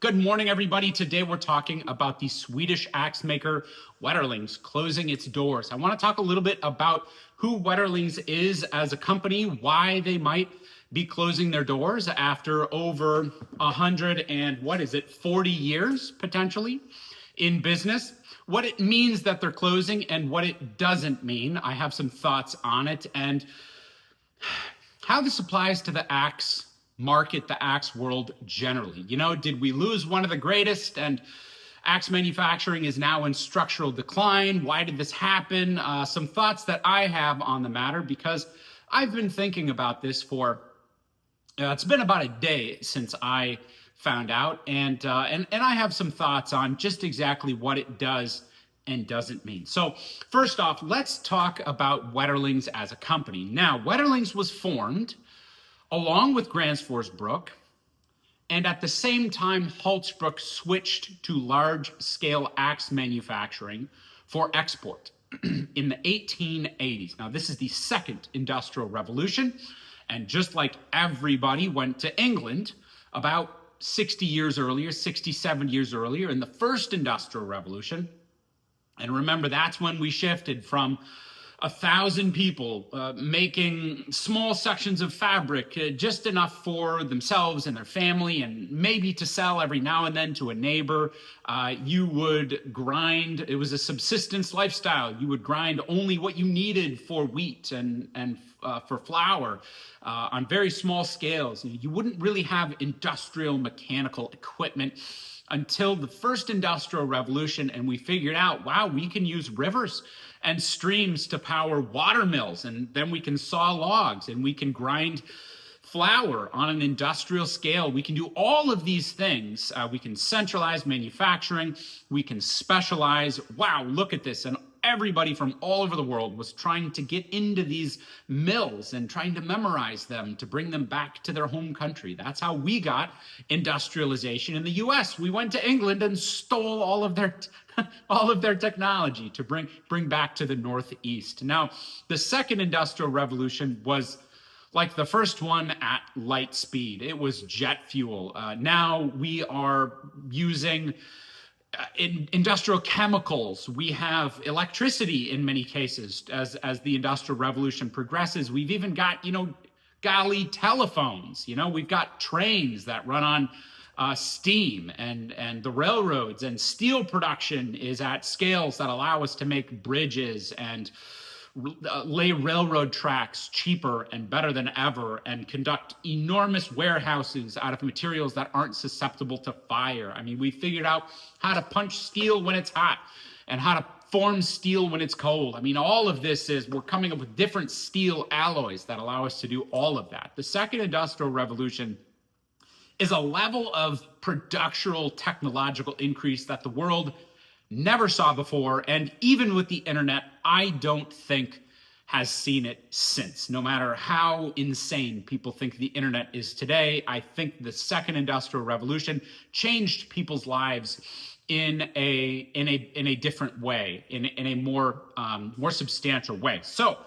Good morning, everybody. Today we're talking about the Swedish axe maker Wetterlings closing its doors. I want to talk a little bit about who Wetterlings is as a company, why they might be closing their doors after over 40 years potentially in business, what it means that they're closing and what it doesn't mean. I have some thoughts on it and how this applies to the axe market, the axe world generally. You know, did we lose one of the greatest and axe manufacturing is now in structural decline? Why did this happen? Some thoughts that I have on the matter because I've been thinking about this for, it's been about a day since I found out, and I have some thoughts on just exactly what it does and doesn't mean. So first off, let's talk about Wetterlings as a company. Now, Wetterlings was formed along with Gränsfors, and at the same time, Hultsbruk switched to large-scale axe manufacturing for export in the 1880s. Now, this is the second industrial revolution, and just like everybody went to England about 60 years earlier, 67 years earlier, in the first industrial revolution. And remember, that's when we shifted from 1,000 people making small sections of fabric, just enough for themselves and their family, and maybe to sell every now and then to a neighbor. You would grind, it was a subsistence lifestyle. You would grind only what you needed for wheat and for flour on very small scales. You wouldn't really have industrial mechanical equipment until the first industrial revolution, and we figured out, wow, we can use rivers and streams to power water mills, and then we can saw logs, and we can grind flour on an industrial scale. We can do all of these things. We can centralize manufacturing. We can specialize. Wow, look at this. And everybody from all over the world was trying to get into these mills and trying to memorize them to bring them back to their home country. That's how we got industrialization in the US. We went to England and stole all of their technology to bring back to the Northeast. Now, the second industrial revolution was like the first one at light speed. It was jet fuel. Now we are using in industrial chemicals. We have electricity in many cases as the industrial revolution progresses. We've even got, galley telephones. We've got trains that run on steam, and the railroads, and steel production is at scales that allow us to make bridges and lay railroad tracks cheaper and better than ever, and conduct enormous warehouses out of materials that aren't susceptible to fire. I mean, we figured out how to punch steel when it's hot and how to form steel when it's cold. I mean, all of this we're coming up with different steel alloys that allow us to do all of that. The second industrial revolution is a level of productional technological increase that the world never saw before, and even with the internet, I don't think has seen it since. No matter how insane people think the internet is today, I think the second industrial revolution changed people's lives in a different way, in a more substantial way. So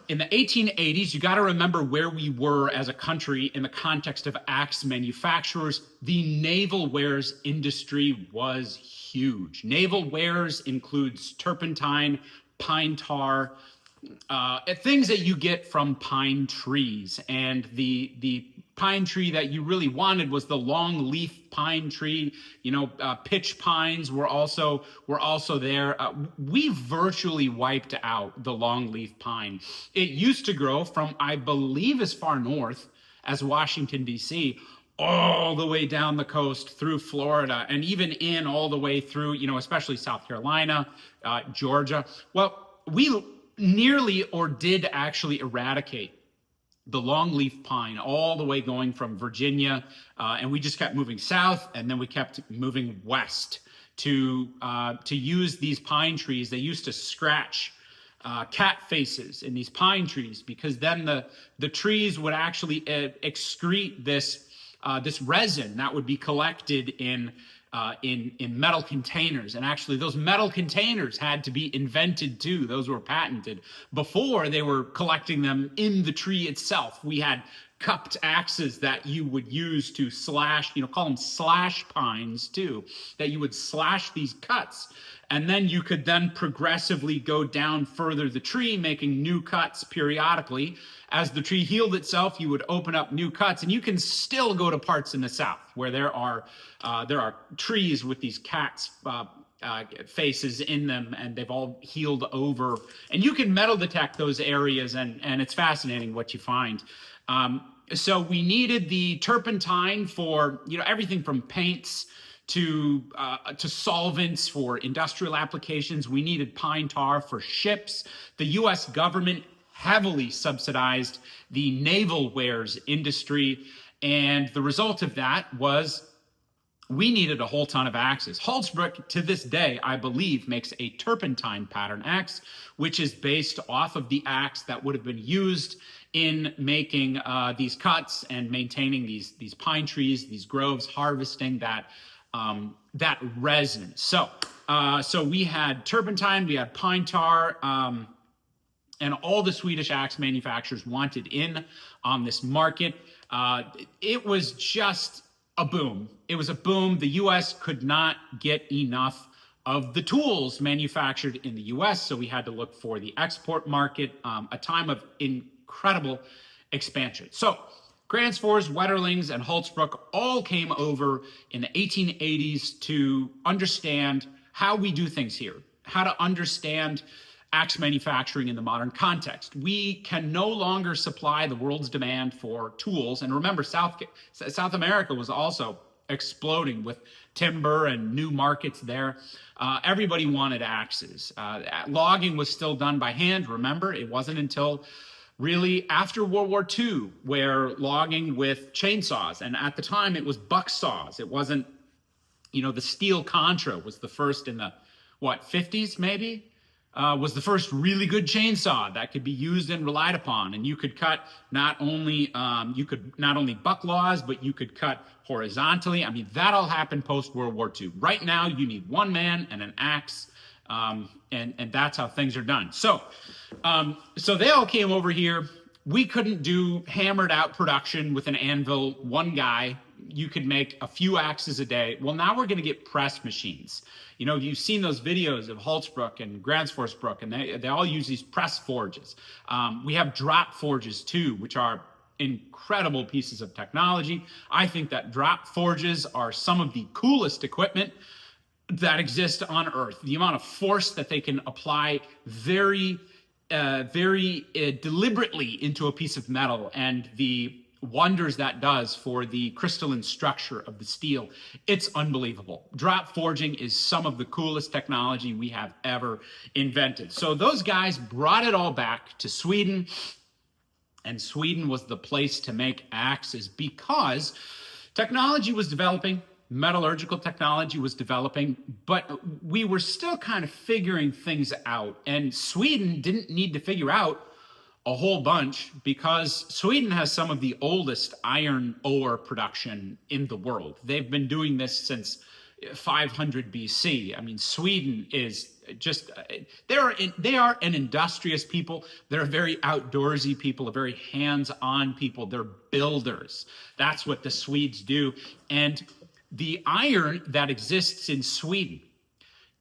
in the 1880s, you got to remember where we were as a country in the context of axe manufacturers. The naval wares industry was huge. Naval wares includes turpentine, pine tar, things that you get from pine trees. And the pine tree that you really wanted was the long leaf pine tree. Pitch pines were also there. We virtually wiped out the long leaf pine. It used to grow from, I believe, as far north as Washington, D.C., all the way down the coast through Florida, and even in all the way through, especially South Carolina, Georgia. Well, we nearly or did actually eradicate the longleaf pine all the way going from Virginia, and we just kept moving south, and then we kept moving west to use these pine trees. They used to scratch cat faces in these pine trees, because then the trees would actually excrete this resin that would be collected in metal containers. And actually those metal containers had to be invented too. Those were patented. Before, they were collecting them in the tree itself. We had cupped axes that you would use to slash, call them slash pines too, that you would slash these cuts. And then you could then progressively go down further the tree, making new cuts periodically. As the tree healed itself, you would open up new cuts, and you can still go to parts in the South where there are trees with these cats' faces in them, and they've all healed over. And you can metal detect those areas, and it's fascinating what you find. So we needed the turpentine for everything from paints to solvents for industrial applications. We needed pine tar for ships. The U.S. government heavily subsidized the naval wares industry, and the result of that was we needed a whole ton of axes. Holzbrook, to this day, I believe, makes a turpentine pattern axe, which is based off of the axe that would have been used in making these cuts and maintaining these pine trees, these groves, harvesting that resin. So we had turpentine, we had pine tar, and all the Swedish axe manufacturers wanted in on this market. It was just a boom. It was a boom. The U.S. could not get enough of the tools manufactured in the U.S., so we had to look for the export market, a time of incredible expansion. So Gransfors, Wetterlings, and Holzbrook all came over in the 1880s to understand how we do things here, how to understand axe manufacturing in the modern context. We can no longer supply the world's demand for tools. And remember, South America was also exploding with timber and new markets there. Everybody wanted axes. Logging was still done by hand. Remember, it wasn't until really after World War II where logging with chainsaws, and at the time it was buck saws. It wasn't, the steel Contra was the first in the, 50s maybe? Was the first really good chainsaw that could be used and relied upon. And you could cut not only buck laws, but you could cut horizontally. I mean, that all happened post-World War II. Right now, you need one man and an axe, and that's how things are done. So they all came over here. We couldn't do hammered out production with an anvil, one guy. You could make a few axes a day. Well, now we're going to get press machines. You've seen those videos of Holzbrook and Gransforsbrook, and they all use these press forges. We have drop forges too, which are incredible pieces of technology. I think that drop forges are some of the coolest equipment that exist on Earth. The amount of force that they can apply very deliberately into a piece of metal, and the wonders that does for the crystalline structure of the steel. It's unbelievable. Drop forging is some of the coolest technology we have ever invented. So those guys brought it all back to Sweden, and Sweden was the place to make axes because technology was developing, metallurgical technology was developing, but we were still kind of figuring things out. And Sweden didn't need to figure out a whole bunch because Sweden has some of the oldest iron ore production in the world. They've been doing this since 500 BC. I mean, Sweden is just, they are an industrious people. They're a very outdoorsy people, a very hands-on people. They're builders. That's what the Swedes do. And the iron that exists in Sweden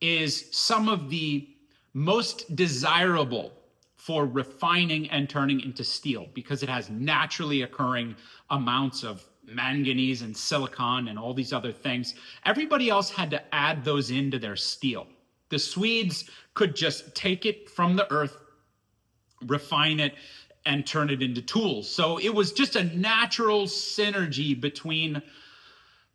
is some of the most desirable for refining and turning into steel because it has naturally occurring amounts of manganese and silicon and all these other things. Everybody else had to add those into their steel. The Swedes could just take it from the earth, refine it, and turn it into tools. So it was just a natural synergy between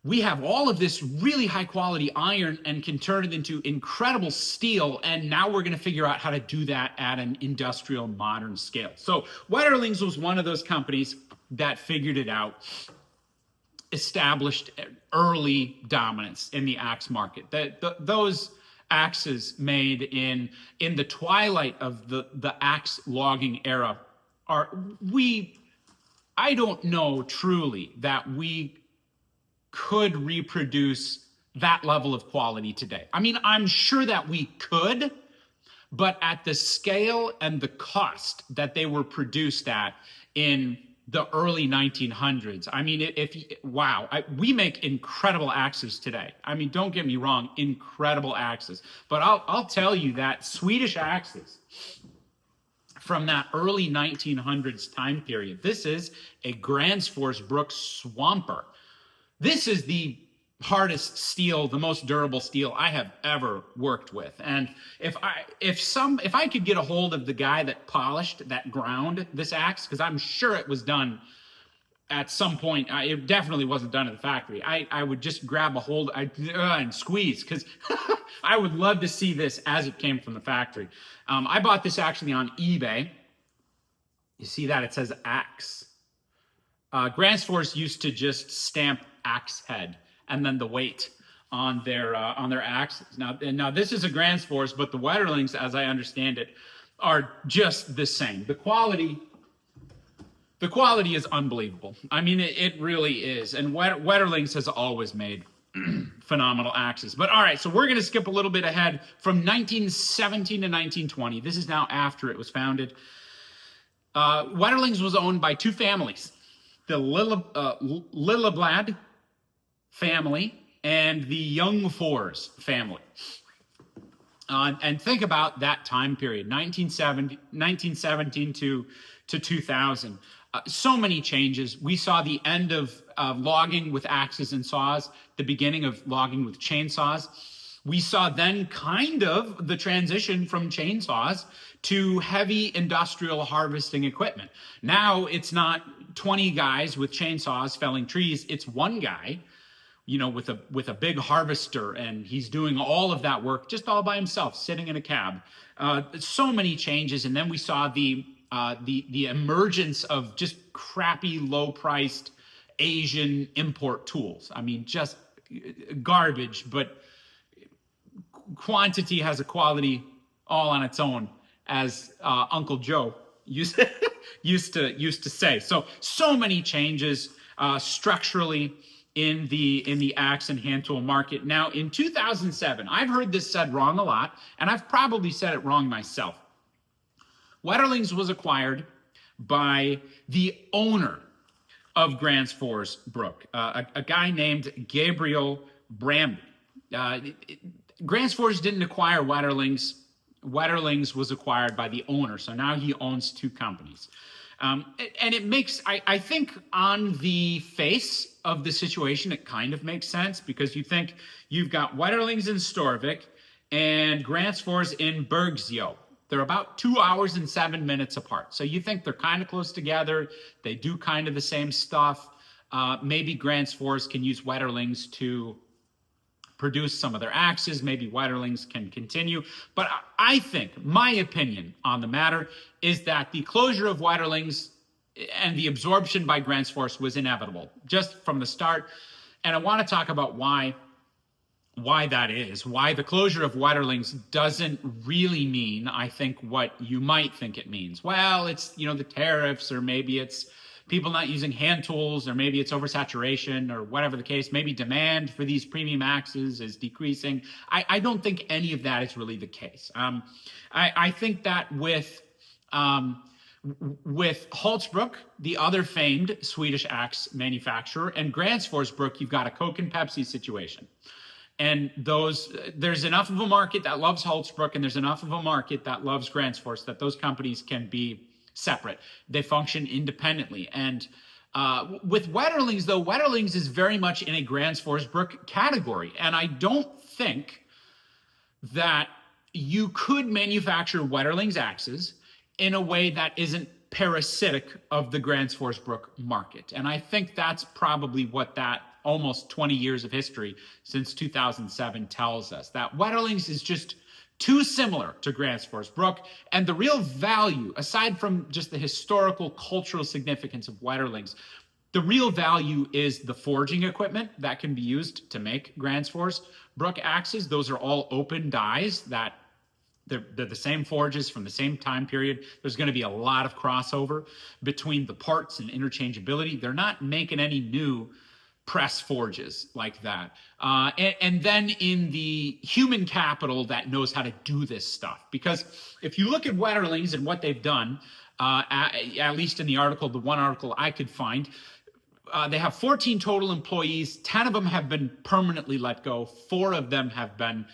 we have all of this really high quality iron and can turn it into incredible steel. And now we're going to figure out how to do that at an industrial modern scale. So Wetterlings was one of those companies that figured it out, established early dominance in the axe market. Those axes made in the twilight of the axe logging era I don't know truly that we could reproduce that level of quality today. I mean, I'm sure that we could, but at the scale and the cost that they were produced at in the early 1900s. I mean, wow, we make incredible axes today. I mean, don't get me wrong, incredible axes. But I'll tell you that Swedish axes from that early 1900s time period. This is a Gränsfors Swamper. This is the hardest steel, the most durable steel I have ever worked with. And if I could get a hold of the guy that polished, that ground this axe, because I'm sure it was done at some point, it definitely wasn't done at the factory. I would just grab a hold and squeeze, because I would love to see this as it came from the factory. I bought this actually on eBay. You see that? It says axe. Gränsfors used to just stamp axe head and then the weight on their axes. Now this is a Gränsfors, but the Wetterlings, as I understand it, are just the same. The quality is unbelievable. I mean, it really is. And Wetterlings has always made phenomenal axes. But all right, so we're going to skip a little bit ahead from 1917 to 1920. This is now after it was founded. Wetterlings was owned by two families, the Lilleblad family and the Ljungfors family. And think about that time period, 1917 to 2000. So many changes. We saw the end of logging with axes and saws, the beginning of logging with chainsaws. We saw then kind of the transition from chainsaws to heavy industrial harvesting equipment. Now it's not 20 guys with chainsaws felling trees. It's one guy, with a big harvester, and he's doing all of that work just all by himself, sitting in a cab. So many changes. And then we saw the emergence of just crappy, low-priced Asian import tools. I mean, just garbage, but quantity has a quality all on its own, as Uncle Joe used to say. So many changes structurally in the axe and hand tool market. Now, in 2007, I've heard this said wrong a lot, and I've probably said it wrong myself. Wetterlings was acquired by the owner of Gränsfors, a guy named Gabriel Bramby. Gränsfors didn't acquire Wetterlings. Wetterlings was acquired by the owner, so now he owns two companies. And it makes, I think, on the face of the situation, it kind of makes sense, because you think you've got Wetterlings in Storvik and Gränsfors in Bergsjö. They're about 2 hours and 7 minutes apart. So you think they're kind of close together. They do kind of the same stuff. Maybe Gränsfors can use Wetterlings to produce some of their axes. Maybe Wetterlings can continue. But I think my opinion on the matter is that the closure of Wetterlings and the absorption by Gränsfors was inevitable just from the start. And I want to talk about why that is, why the closure of Wetterlings doesn't really mean, I think, what you might think it means. Well, it's, the tariffs, or maybe it's people not using hand tools, or maybe it's oversaturation, or whatever the case. Maybe demand for these premium axes is decreasing. I don't think any of that is really the case. I think that with Holzbruck, the other famed Swedish axe manufacturer, and Gränsfors, you've got a Coke and Pepsi situation. And there's enough of a market that loves Holzbruck, and there's enough of a market that loves Gränsfors, that those companies can be separate. They function independently. And with Wetterlings, though, Wetterlings is very much in a Gränsfors category. And I don't think that you could manufacture Wetterlings axes in a way that isn't parasitic of the Gränsfors market. And I think that's probably what that almost 20 years of history since 2007 tells us, that Wetterlings is just too similar to Gränsfors, and the real value, aside from just the historical, cultural significance of Wetterlings, the real value is the forging equipment that can be used to make Gränsfors axes. Those are all open dies that they're the same forges from the same time period. There's going to be a lot of crossover between the parts and interchangeability. They're not making any new press forges like that. And then in the human capital that knows how to do this stuff. Because if you look at Wetterlings and what they've done, at least in the article, the one article I could find. They have 14 total employees. 10 of them have been permanently let go. 4 of them have been,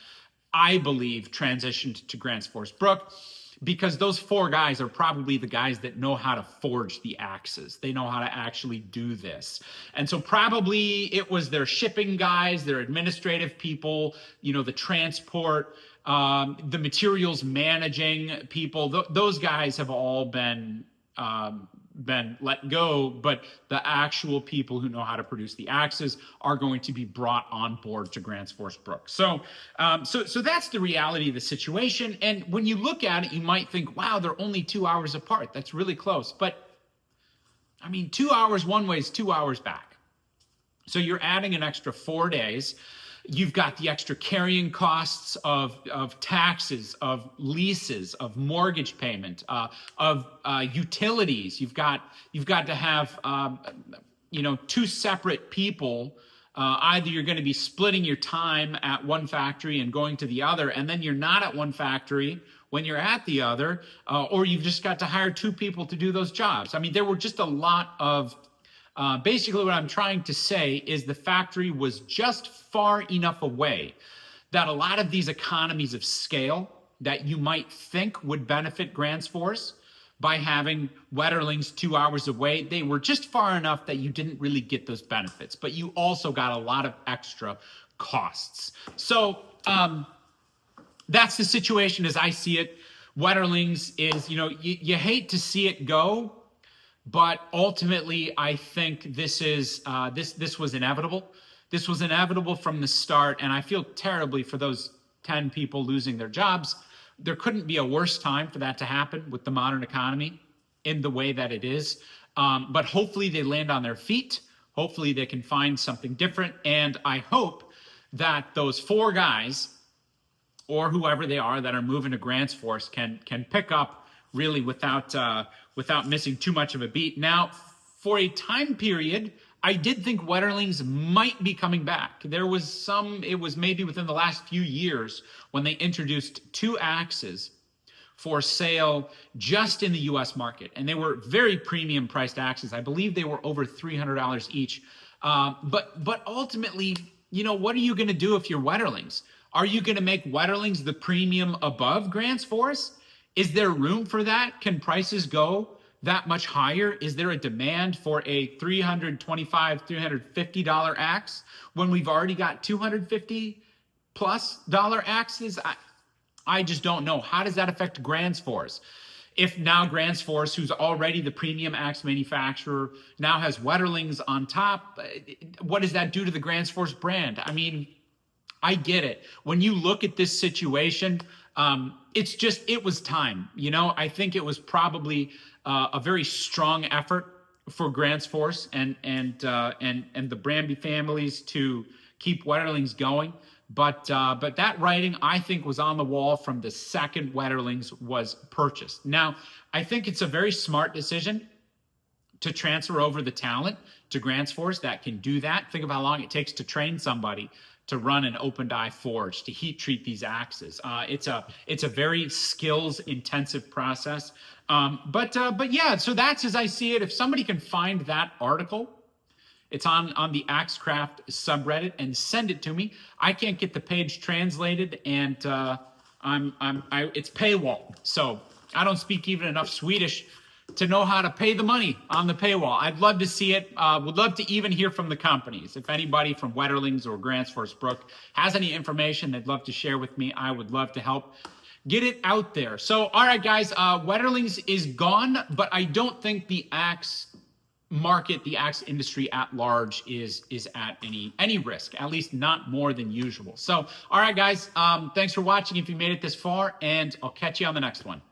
I believe, transitioned to Grants Force Brook, because those 4 guys are probably the guys that know how to forge the axes. They know how to actually do this. And so probably it was their shipping guys, their administrative people, the transport, the materials managing people. Those guys have all been let go, but the actual people who know how to produce the axes are going to be brought on board to Grants Force Brook. So that's the reality of the situation. And when you look at it, you might think, wow, they're only 2 hours apart. That's really close. But I mean, 2 hours one way is 2 hours back. So you're adding an extra 4 days. You've got the extra carrying costs of taxes, of leases, of mortgage payment, of utilities. You've got to have 2 separate people. Either you're going to be splitting your time at one factory and going to the other, and then you're not at one factory when you're at the other, or you've just got to hire 2 people to do those jobs. I mean, there were just a lot of basically, what I'm trying to say is the factory was just far enough away that a lot of these economies of scale that you might think would benefit Grants Force by having Wetterlings 2 hours away, they were just far enough that you didn't really get those benefits, but you also got a lot of extra costs. So that's the situation as I see it. Wetterlings is, you hate to see it go, but ultimately, I think this is this was inevitable. This was inevitable from the start, and I feel terribly for those 10 people losing their jobs. There couldn't be a worse time for that to happen with the modern economy in the way that it is. But hopefully they land on their feet. Hopefully they can find something different, and I hope that those 4 guys, or whoever they are that are moving to Grants Force, can pick up really without missing too much of a beat. Now, for a time period, I did think Wetterlings might be coming back. It was maybe within the last few years when they introduced 2 axes for sale just in the US market. And they were very premium priced axes. I believe they were over $300 each. But ultimately, what are you going to do if you're Wetterlings? Are you going to make Wetterlings the premium above Grants Force? Is there room for that? Can prices go that much higher? Is there a demand for a $325, $350 axe when we've already got $250+ axes? I just don't know. How does that affect Grants Force? If now Grants Force, who's already the premium axe manufacturer, now has Wetterlings on top, what does that do to the Grants Force brand? I mean, I get it. When you look at this situation, it was time. I think it was probably a very strong effort for Grants Force and the Branby families to keep Wetterlings going. But that writing, I think, was on the wall from the second Wetterlings was purchased. Now, I think it's a very smart decision to transfer over the talent to Grants Force that can do that. Think of how long it takes to train somebody to run an open die forge, to heat treat these axes. It's a very skills intensive process. But yeah, so that's as I see it. If somebody can find that article, it's on the AxeCraft subreddit, and send it to me. I can't get the page translated, and it's paywall, so I don't speak even enough Swedish to know how to pay the money on the paywall. I'd love to see it. Would love to even hear from the companies. If anybody from Wetterlings or Grants Force Brook has any information they'd love to share with me, I would love to help get it out there. So, all right, guys, Wetterlings is gone, but I don't think the axe market, the axe industry at large is at any risk, at least not more than usual. So, all right, guys, thanks for watching if you made it this far, and I'll catch you on the next one.